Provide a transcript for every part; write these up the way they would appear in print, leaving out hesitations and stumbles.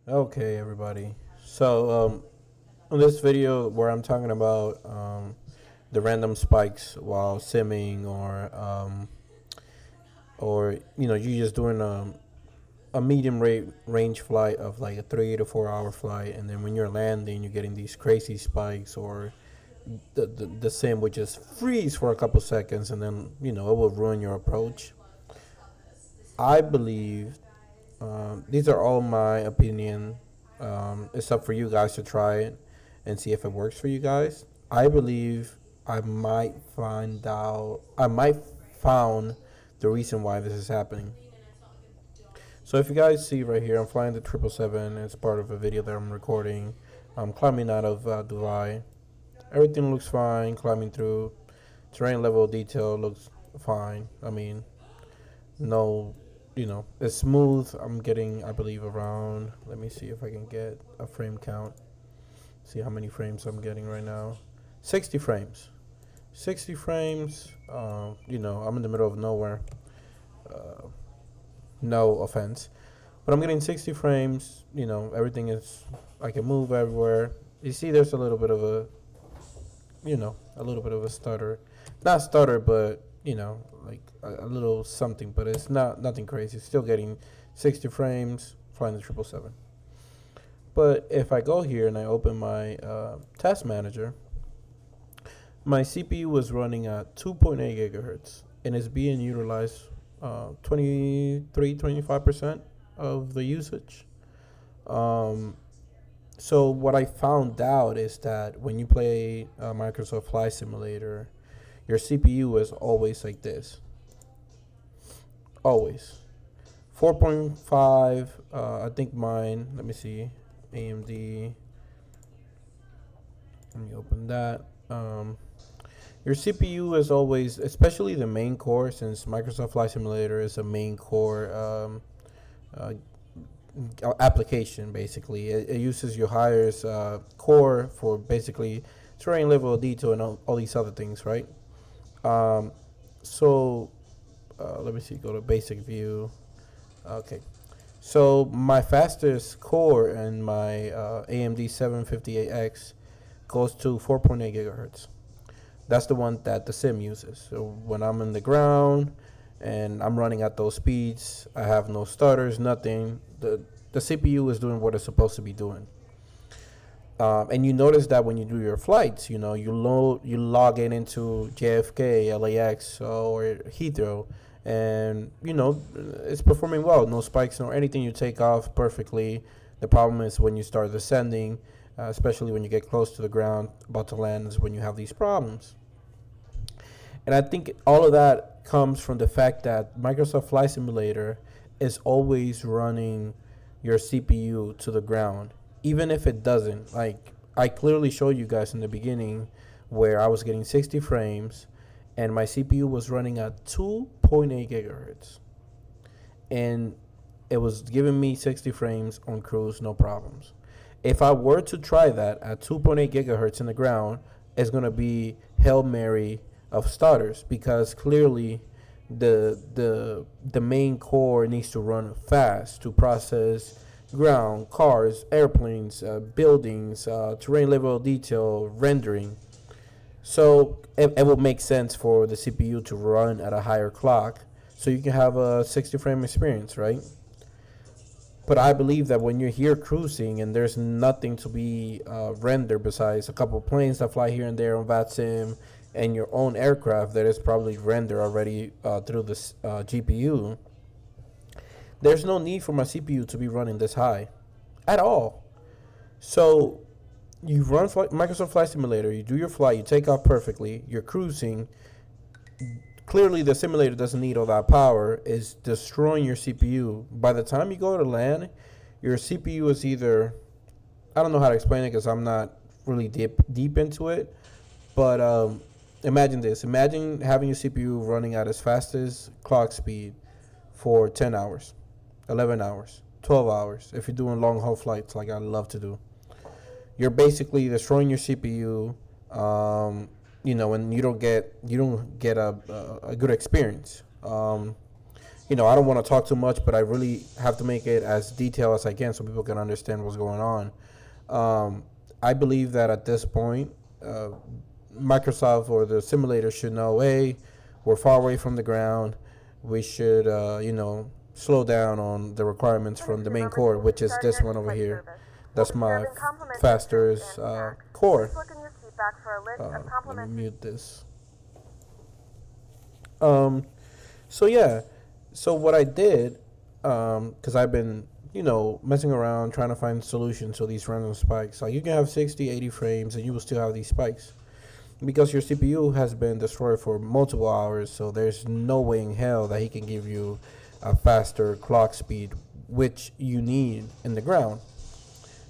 Okay, everybody. So, in this video where I'm talking about the random spikes while simming, or you just doing a medium rate range flight of like a 3 to 4 hour flight, and then when you're landing, you're getting these crazy spikes, or the sim would just freeze for a couple seconds, and then it will ruin your approach. I believe these are all my opinion. It's up for you guys to try it and see if it works for you guys. I believe I might found the reason why this is happening. So if you guys see right here, I'm flying the 777. It's part of a video that I'm recording. I'm climbing out of Dubai. Everything looks fine. Climbing through. Terrain level detail looks fine. I mean, no, it's smooth. I'm getting, I believe, around, let me see if I can get a frame count. See how many frames I'm getting right now. 60 frames. 60 frames. I'm in the middle of nowhere. Uh, no offense. But I'm getting 60 frames. Everything is, I can move everywhere. You see, there's a little bit of a stutter. Not stutter, but, like a little something, but it's nothing crazy. Still getting 60 frames, flying the 777. But if I go here and I open my task manager, my CPU was running at 2.8 gigahertz and it's being utilized 25% of the usage. So what I found out is that when you play Microsoft Flight Simulator, your CPU is always like this. Always. 4.5, I think mine, let me see, AMD, let me open that. Your CPU is always, especially the main core, since Microsoft Flight Simulator is a main core uh, application. Basically, it uses your highest core for basically terrain level detail and all these other things, right? Um, so let me see. Go to basic view. Okay. So my fastest core in my AMD 758X goes to 4.8 gigahertz. That's the one that the sim uses. So when I'm in the ground and I'm running at those speeds, I have no stutters, nothing. The CPU is doing what it's supposed to be doing. And you notice that when you do your flights, you log in into JFK, LAX, or Heathrow, and it's performing well. No spikes nor anything. You take off perfectly. The problem is when you start descending, especially when you get close to the ground, about to land, is when you have these problems. And I think all of that comes from the fact that Microsoft Flight Simulator is always running your CPU to the ground, even if it doesn't. Like, I clearly showed you guys in the beginning where I was getting 60 frames and my CPU was running at 2.8 gigahertz. And it was giving me 60 frames on cruise, no problems. If I were to try that at 2.8 gigahertz in the ground, it's going to be Hail Mary of stutters, because clearly the main core needs to run fast to process ground, cars, airplanes, buildings, terrain level detail, rendering. So it will make sense for the CPU to run at a higher clock so you can have a 60 frame experience, right? But I believe that when you're here cruising and there's nothing to be rendered besides a couple planes that fly here and there on VATSIM and your own aircraft that is probably rendered already through the GPU, there's no need for my CPU to be running this high at all. So you run Microsoft Flight Simulator, you do your flight, you take off perfectly, you're cruising. Clearly, the simulator doesn't need all that power. It's destroying your CPU. By the time you go to land, your CPU is either, I don't know how to explain it because I'm not really deep into it, but imagine this. Imagine having your CPU running at its fastest clock speed for 10 hours, 11 hours, 12 hours, if you're doing long haul flights like I love to do. You're basically destroying your CPU, and you don't get a good experience. I don't want to talk too much, but I really have to make it as detailed as I can so people can understand what's going on. I believe that at this point, uh, Microsoft or the simulator should know, hey, we're far away from the ground. We should, slow down on the requirements from the main core, which is this one over here. That's my fastest core. Let me mute this. Um, so yeah, so what I did, because I've been, messing around trying to find solutions to these random spikes. Like you can have 60, 80 frames, and you will still have these spikes because your CPU has been destroyed for multiple hours. So there's no way in hell that he can give you a faster clock speed, which you need in the ground.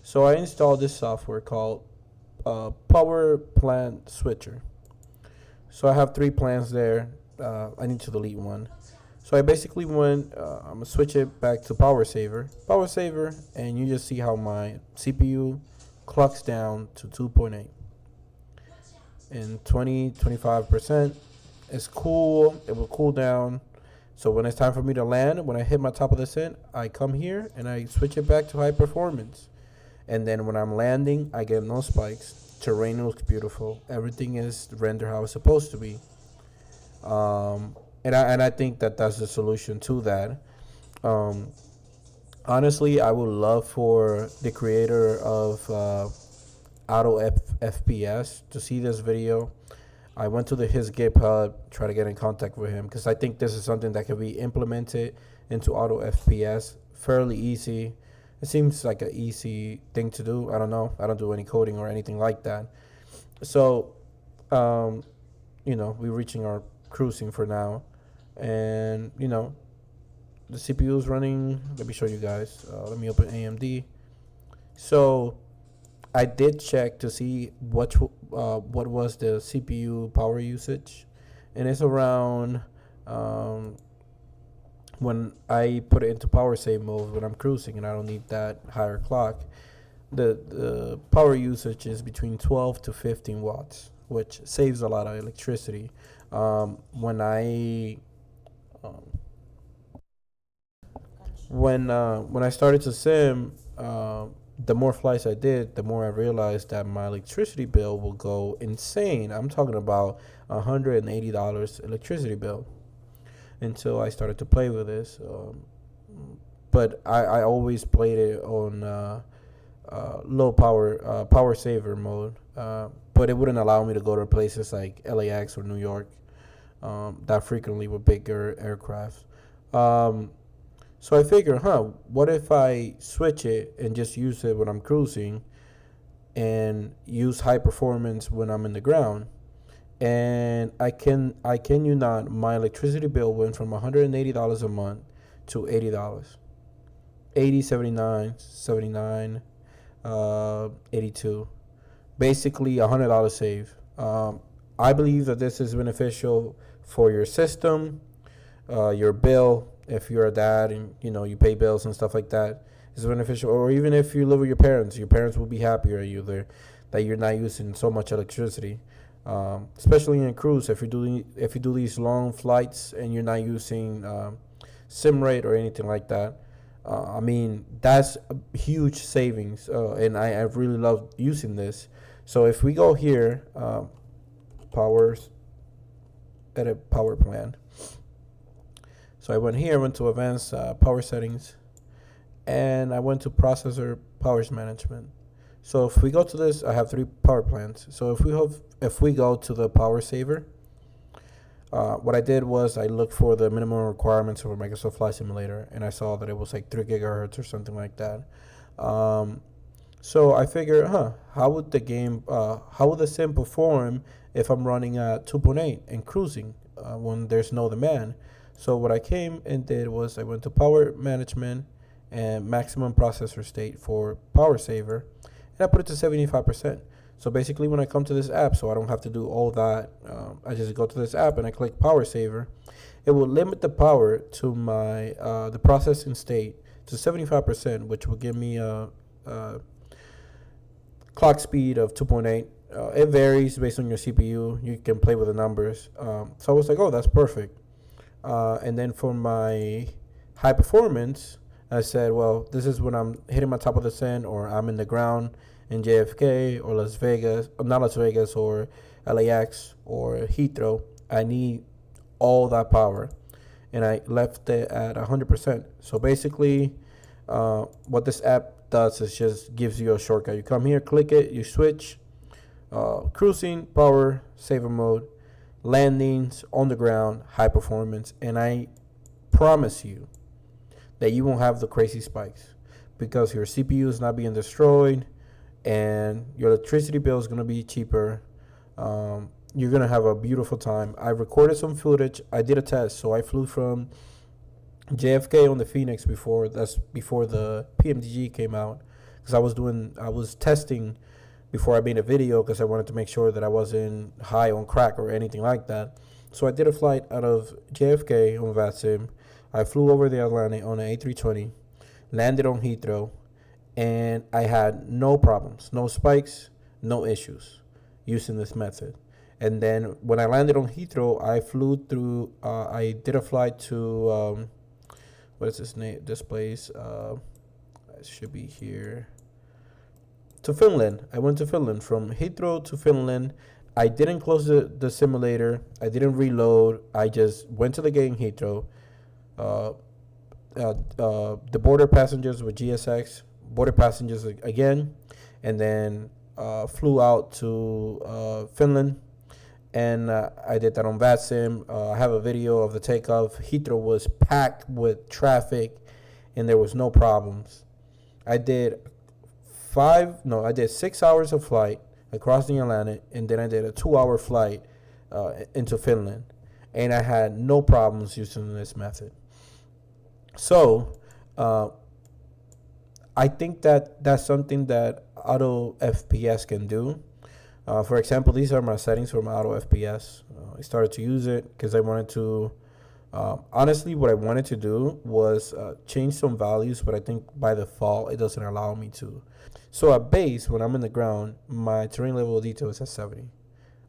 So I installed this software called Power Plant Switcher. So I have 3 plans there. I need to delete one. So I basically went, I'm gonna switch it back to Power Saver, and you just see how my CPU clocks down to 2.8 and 25%. It's cool. It will cool down. So when it's time for me to land, when I hit my top of the set, I come here and I switch it back to high performance. And then when I'm landing, I get no spikes. Terrain looks beautiful. Everything is rendered how it's supposed to be. And I think that that's the solution to that. Um, Honestly, I would love for the creator of FPS to see this video. I went to his GitHub, try to get in contact with him because I think this is something that can be implemented into Auto FPS fairly easy. It seems like an easy thing to do. I don't know. I don't do any coding or anything like that. So, um, we're reaching our cruising for now, and the CPU is running. Let me show you guys. Let me open AMD. So I did check to see what was the CPU power usage, and it's around when I put it into power save mode when I'm cruising and I don't need that higher clock. The power usage is between 12 to 15 watts, which saves a lot of electricity. When I um, when I started to sim, the more flights I did, the more I realized that my electricity bill will go insane. I'm talking about $180 electricity bill until I started to play with this. But I always played it on low power saver mode. But it wouldn't allow me to go to places like LAX or New York that frequently with bigger aircraft. Um, so I figured, what if I switch it and just use it when I'm cruising and use high performance when I'm in the ground? And I can you not, my electricity bill went from $180 a month to $80. 80, 79, 79, 82. Basically $100 save. I believe that this is beneficial for your system, your bill. If you're a dad and you pay bills and stuff like that, it's beneficial. Or even if you live with your parents will be happier at you there that you're not using so much electricity. Especially in a cruise, if you do these long flights and you're not using sim rate or anything like that. I mean, that's a huge savings, and I really love using this. So if we go here, powers, edit power plan. So I went here, went to advanced power settings, and I went to processor powers management. So if we go to this, I have 3 power plants. So if we go to the power saver, what I did was I looked for the minimum requirements of a Microsoft Flight Simulator, and I saw that it was like 3 gigahertz or something like that. Um, so I figured, how would the sim perform if I'm running at 2.8 and cruising when there's no demand? So what I came and did was I went to power management and maximum processor state for power saver, and I put it to 75%. So basically, when I come to this app, so I don't have to do all that, I just go to this app and I click Power Saver. It will limit the power to my the processing state to 75%, which will give me a clock speed of 2.8. It varies based on your CPU. You can play with the numbers. So I was like, oh, that's perfect. And then for my high performance, I said, well, this is when I'm hitting my top of the descent, or I'm in the ground in JFK or Las Vegas, or not Las Vegas, or LAX or Heathrow. I need all that power, and I left it at 100%. So basically, what this app does is just gives you a shortcut. You come here, click it, you switch, cruising, power, saver mode, landings on the ground, high performance, and I promise you that you won't have the crazy spikes because your CPU is not being destroyed and your electricity bill is going to be cheaper. You're going to have a beautiful time. I recorded some footage. I did a test. So I flew from JFK on the Phoenix before the PMDG came out, because I was testing before I made a video because I wanted to make sure that I wasn't high on crack or anything like that. So I did a flight out of JFK on VATSIM. I flew over the Atlantic on an A320, landed on Heathrow, and I had no problems, no spikes, no issues using this method. And then when I landed on Heathrow, I flew through, I did a flight to, what is this name? This place, it should be here. To Finland. I went to Finland, from Heathrow to Finland. I didn't close the simulator. I didn't reload. I just went to the gate in Heathrow. The border passengers with GSX, border passengers again, and then flew out to Finland. And I did that on VATSIM. I have a video of the takeoff. Heathrow was packed with traffic, and there was no problems. I did 6 hours of flight across the Atlantic, and then I did a 2-hour flight into Finland, and I had no problems using this method. So I think that that's something that Autofps can do. For example, these are my settings for my Autofps. I started to use it because I wanted to, honestly, what I wanted to do was change some values, but I think by default it doesn't allow me to. So at base, when I'm in the ground, my terrain level of detail is at 70,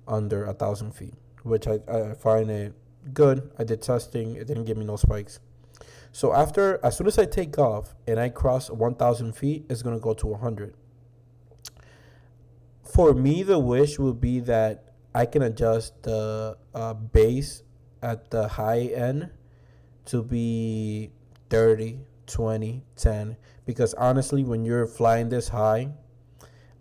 under 1,000 feet, which I find it good. I did testing. It didn't give me no spikes. So as soon as I take off and I cross 1,000 feet, it's going to go to 100. For me, the wish would be that I can adjust the base at the high end to be 30, 20, 10. Because honestly, when you're flying this high,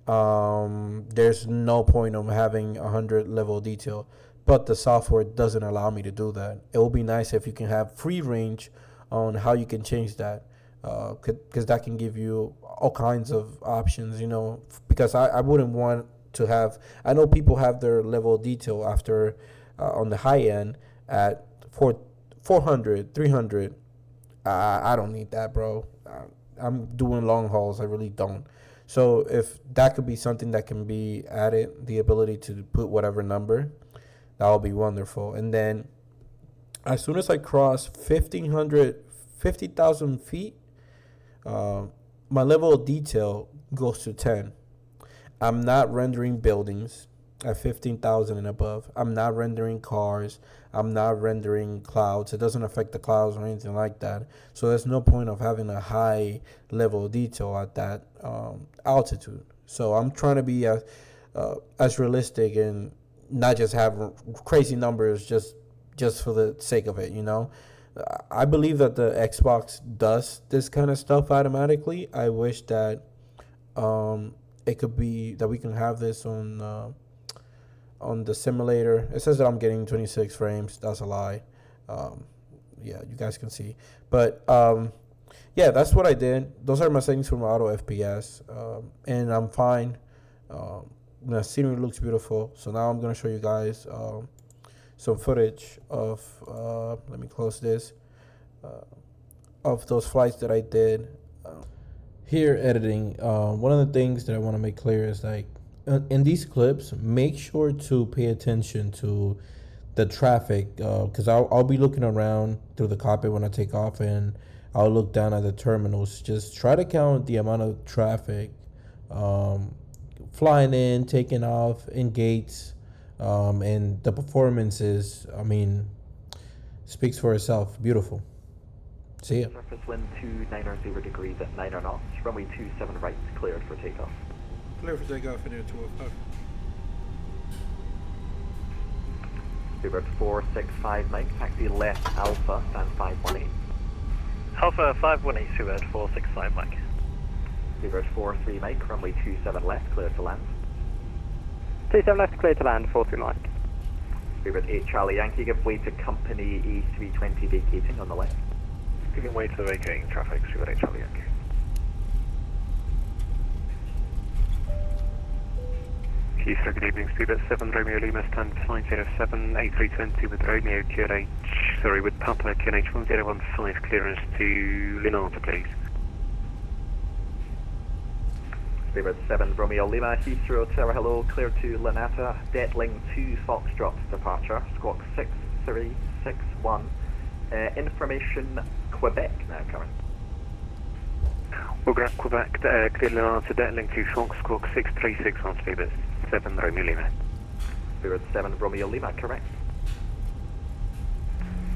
there's no point of having 100 level detail. But the software doesn't allow me to do that. It will be nice if you can have free range on how you can change that. Because that can give you all kinds of options, because I wouldn't want to have, I know people have their level of detail after on the high end at 400, 300. I don't need that, bro. I'm doing long hauls. I really don't. So if that could be something that can be added, the ability to put whatever number, that would be wonderful. And then as soon as I cross 50,000 feet, my level of detail goes to 10. I'm not rendering buildings at 15,000 and above. I'm not rendering cars. I'm not rendering clouds. It doesn't affect the clouds or anything like that. So there's no point of having a high level of detail at that altitude. So I'm trying to be as realistic and not just have crazy numbers just for the sake of it, I believe that the Xbox does this kind of stuff automatically. I wish that it could be that we can have this on the simulator. It says that I'm getting 26 frames. That's a lie. Yeah, you guys can see. But yeah, that's what I did. Those are my settings for my Autofps, and I'm fine. The scenery looks beautiful. So now I'm gonna show you guys some footage of. Let me close this. Of those flights that I did. Here editing, one of the things that I want to make clear is like in these clips, make sure to pay attention to the traffic, because I'll be looking around through the cockpit when I take off, and I'll look down at the terminals. Just try to count the amount of traffic flying in, taking off, in gates, and the performances. I mean, Speaks for itself. Beautiful. See ya. Surface wind 290 degrees at 9 knots. Runway 27 right, cleared for takeoff. Clear for takeoff in 205. Bluebird 465 Mike, taxi left Alpha, stand 518. Alpha 518, Bluebird 465 Mike. Bluebird 43 Mike, runway 27 left, clear to land. 27 left, clear to land, 43 Mike. Bluebird 8 Charlie Yankee, give way to company A320 vacating on the left. Giving way to the vacating traffic, Bluebird 8 Charlie Yankee. Heathrow, good evening, Bluebird 7 Romeo Lima, stand 907 A320 with Romeo QNH, with Papa QNH 1015, clearance to Linata, please. Bluebird 7 Romeo Lima, Heathrow Tower, hello, clear to Linata, Detling 2 Foxtrot departure, squawk 6361, information Quebec now current. We'll grab Quebec, clear Linata, Detling 2 Fox, squawk 6361, Bluebird 7 Romeo Lima. Bluebird 7 Romeo Lima, correct.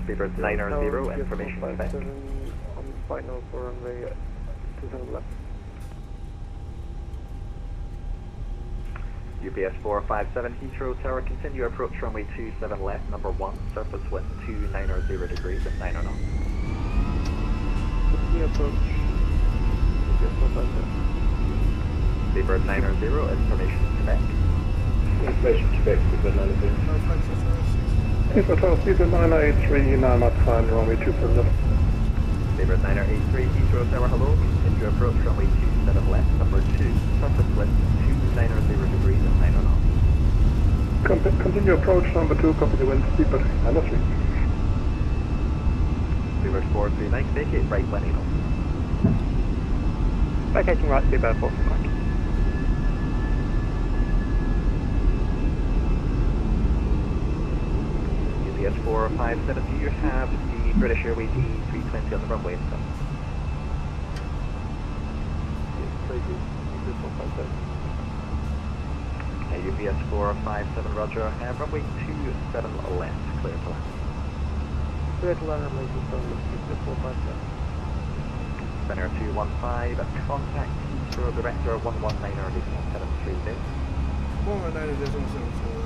Bluebird 900, information Quebec. On final for runway 27 left. UPS 457 Heathrow Tower, continue approach runway 27 left, number 1, surface wind 290 degrees at 9 knots. Continue approach. UPS 457. Bluebird 900, information Quebec. Information Quebec, Bluebird 900. No flight system. Heathrow Tower, Bluebird 983, 9 knots time, runway 27 left. Bluebird 983 Heathrow Tower, hello, continue approach runway 27 left, number 2, surface wind 290 degrees at 9 knots. Continue approach number 2, copy the wind, Bluebird 903. Bluebird 43 Mike, vacate right 20 knots. Vacating right, Bluebird 43 Mike. UPS 457, do you have the British Airways E320 on the runway and stuff? UPS 457, roger. Runway 27 left, clear to land. Clear to land, runway 27 left, UPS 457. Center 215, contact Heathrow Director 119 or decimal 73 days. 119 decimal 7 for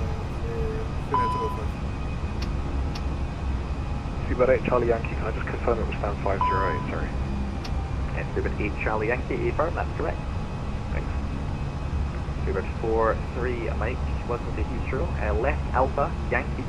Finland 205. Bluebird 8 Charlie Yankee, can I just confirm it was stand 508, sorry. Yes, Bluebird 8 Charlie Yankee, firm, that's correct. Thanks. Bluebird 43 Mike, welcome to Heathrow. Left Alpha, Yankee.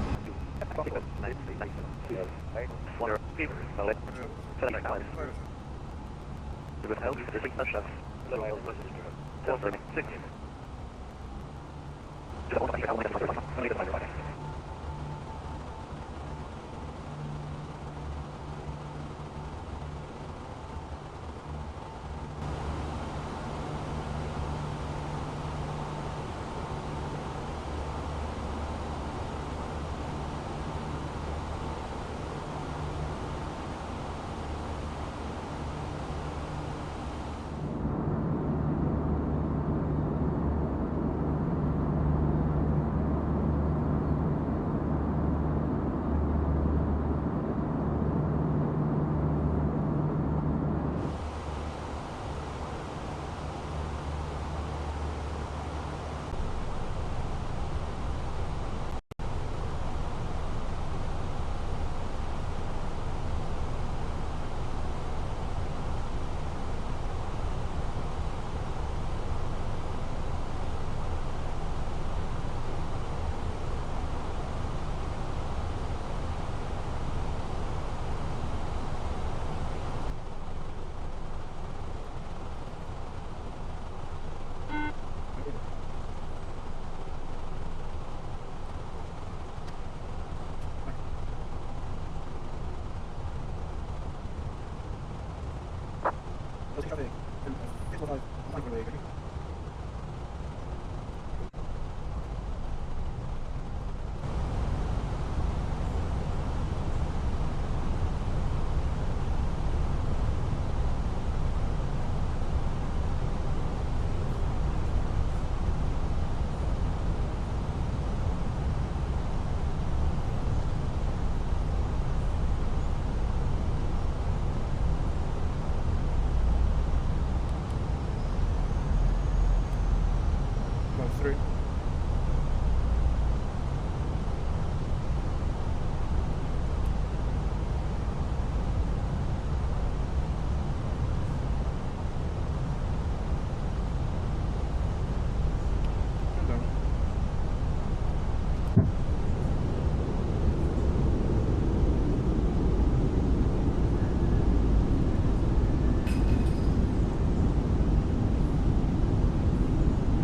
3.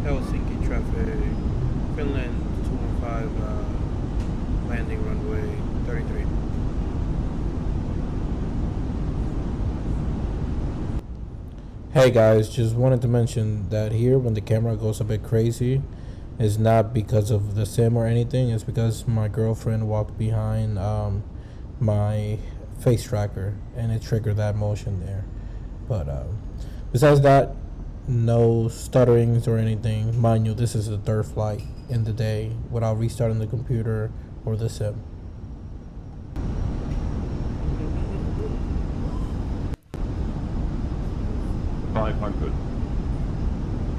Helsinki traffic, Finland 215, landing runway 33. Hey guys, just wanted to mention that here when the camera goes a bit crazy, it's not because of the sim or anything. It's because my girlfriend walked behind my face tracker and it triggered that motion there. But besides that, no stutterings or anything. Mind you, this is the third flight in the day without restarting the computer or the sim. 500.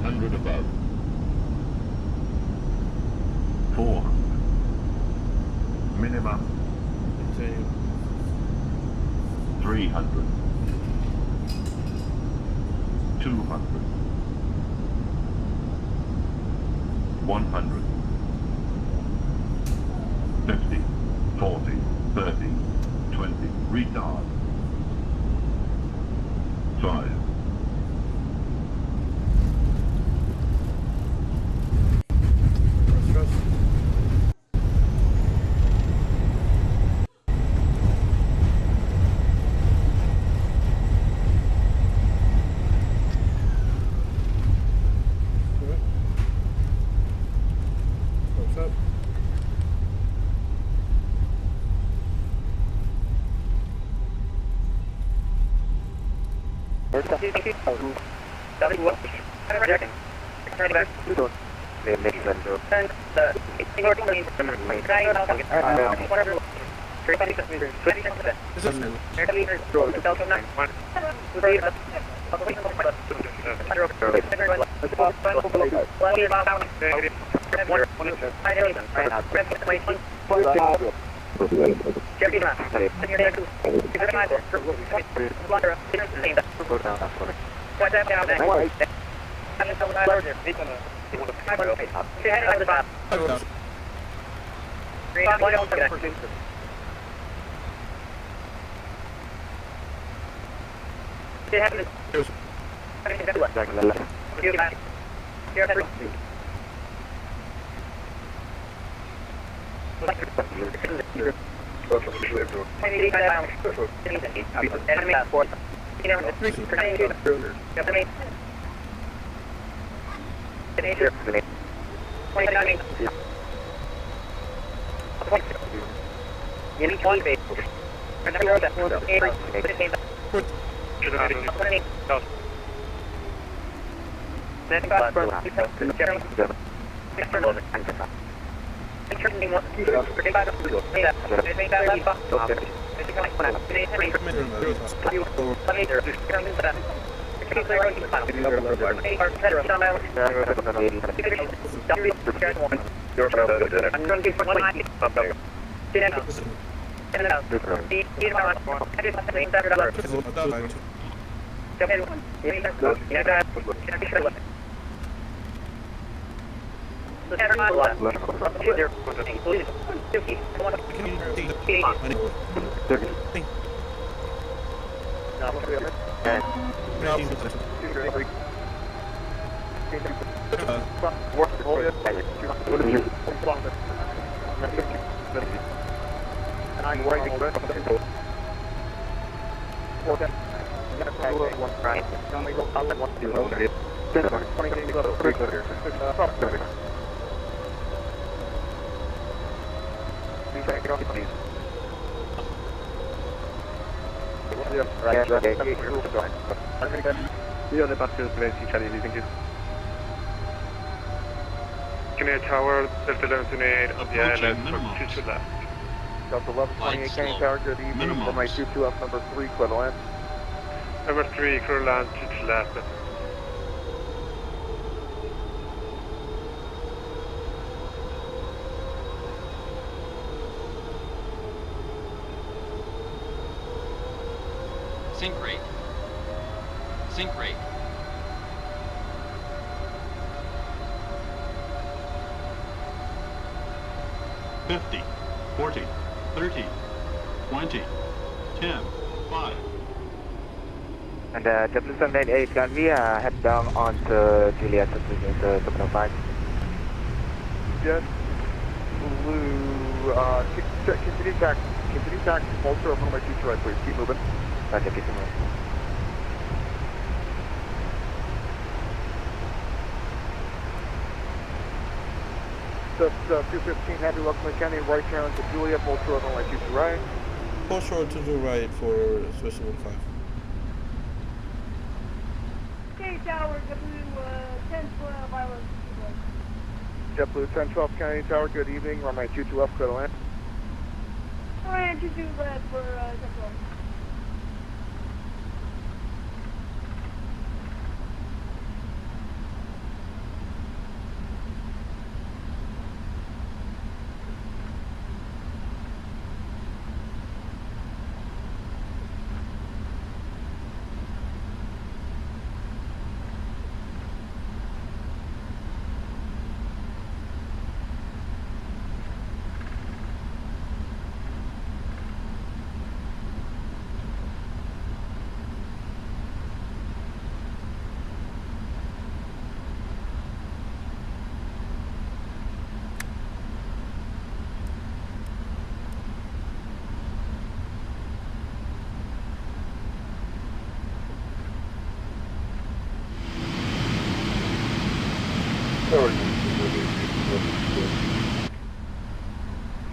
100 above. 400. Minimum. Continue. 300. 200. 100. 50. 40. 30. 20. Retard. 5. Trust. Good. What's up? Canary Tower, Delta 1128, on the island, from 2 to left. Delta 1128 Canyon Tower, good evening. For my 22 up number 3, clear to land. Number 3, clear land, 2 to left. Sink rate. Sink rate. Fifty, 40, 30, 20, 10, 5. And W798, can we head down onto Juliet to the terminal 5? Jet Blue, continue tack, bolster over my future right, please. Keep moving. Roger, keep moving. Just 215, happy welcome to County, right turn to Juliet, bolster over my future right. Pull short to the right for Switzerland 5. Okay, Tower, W 1012, Island. JetBlue 1012 County Tower, good evening. Runway 22 left, clear to land. Alright, 22 left for JetBlue.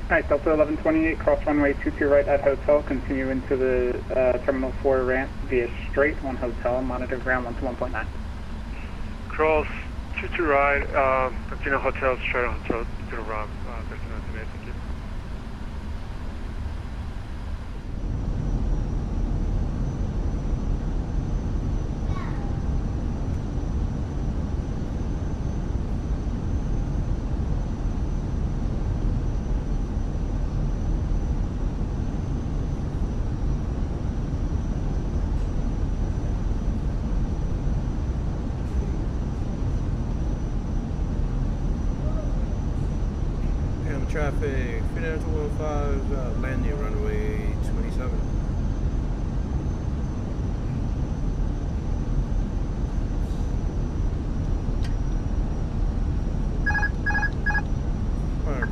Alright, Delta 1128, cross runway 22 right at hotel, continue into the Terminal 4 ramp via straight, 1 hotel, monitor ground 121.9. Cross 22 right, continue hotel, straight on hotel to the ramp, destination, thank you. Traffic, Finland 215, landing runway 27. Alright,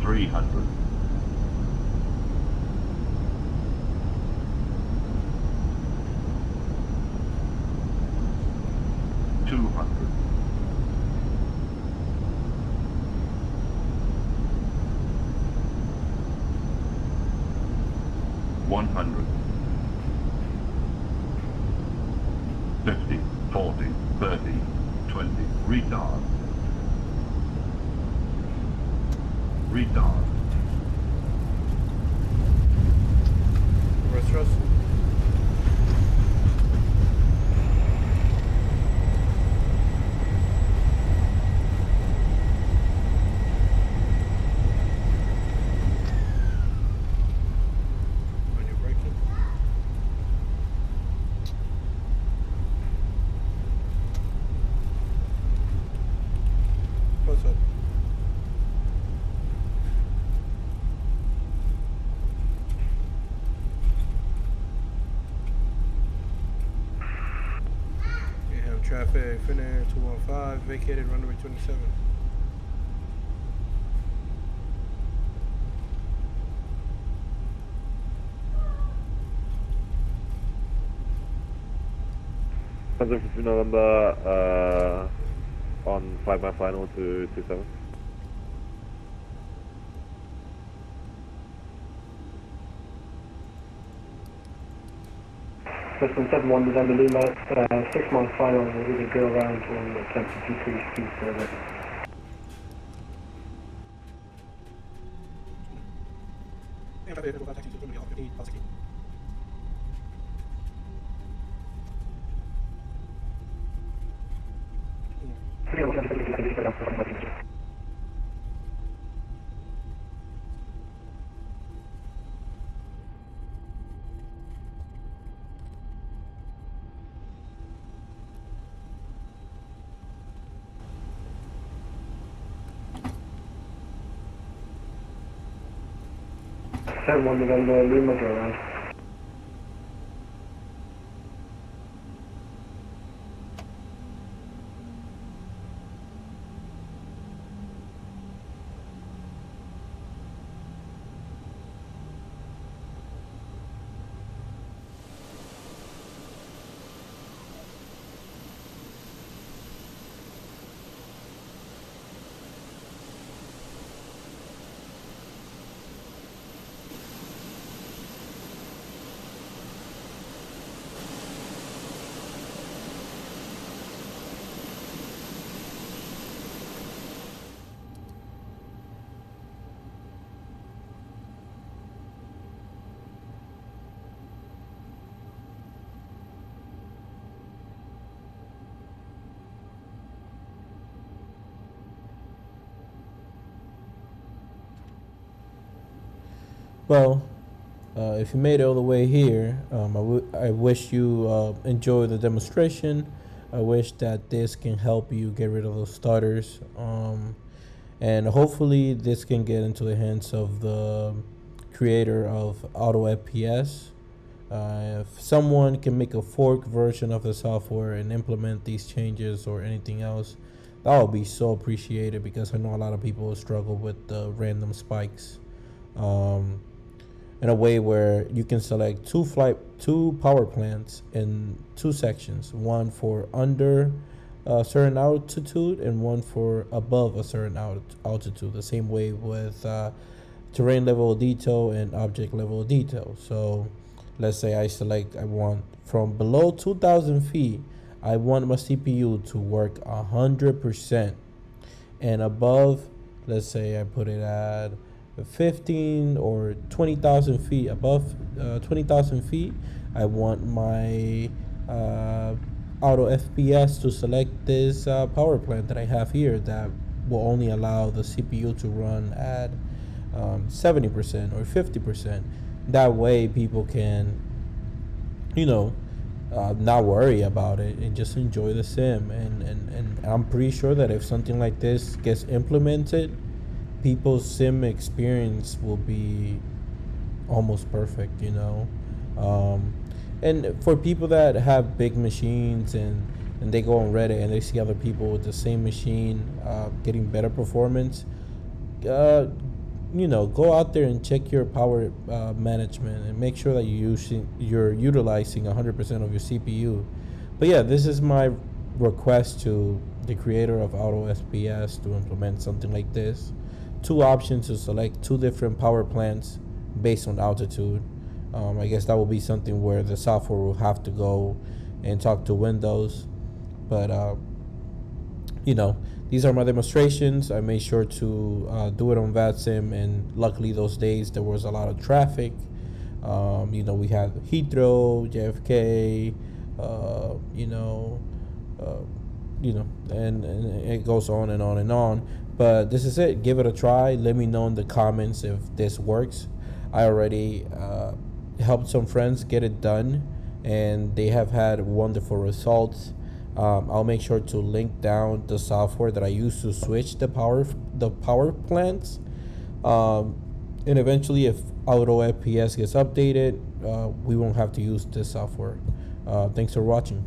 300. 200. 100. 50, 40, 30, 20. Retard. Retard. Rest. On your braking. What's up? You have traffic, Finnair 215, vacated runway 27. Hazard 15 November, on 5 mile final to 27. Western 71 November Lima, 6 mile final, we'll either go around or attempt to decrease speed further. 10-1 November, Lima, go around. Well, if you made it all the way here, I wish you enjoy the demonstration. I wish that this can help you get rid of those stutters. And hopefully this can get into the hands of the creator of Autofps. If someone can make a fork version of the software and implement these changes or anything else, that would be so appreciated because I know a lot of people struggle with the random spikes. In a way where you can select two power plants in two sections, one for under a certain altitude and one for above a certain altitude. The same way with terrain level of detail and object level of detail. So let's say I want from below 2,000 feet, I want my CPU to work 100%, and above, let's say I put it at 15 or 20,000 feet. Above 20,000 feet, I want my Autofps to select this power plant that I have here that will only allow the CPU to run at 70% or 50%. That way people can, not worry about it and just enjoy the sim. And I'm pretty sure that if something like this gets implemented, people's sim experience will be almost perfect, and for people that have big machines and they go on Reddit and they see other people with the same machine getting better performance, go out there and check your power management and make sure that you're utilizing 100% of your CPU. But yeah, this is my request to the creator of Autofps to implement something like this. Two options to select two different power plants based on altitude. I guess that will be something where the software will have to go and talk to Windows. But, these are my demonstrations. I made sure to do it on VATSIM, and luckily those days there was a lot of traffic. We had Heathrow, JFK, and it goes on and on and on. But this is it. Give it a try. Let me know in the comments if this works. I already helped some friends get it done, and they have had wonderful results. I'll make sure to link down the software that I use to switch the power plants. And eventually, if Autofps gets updated, we won't have to use this software. Thanks for watching.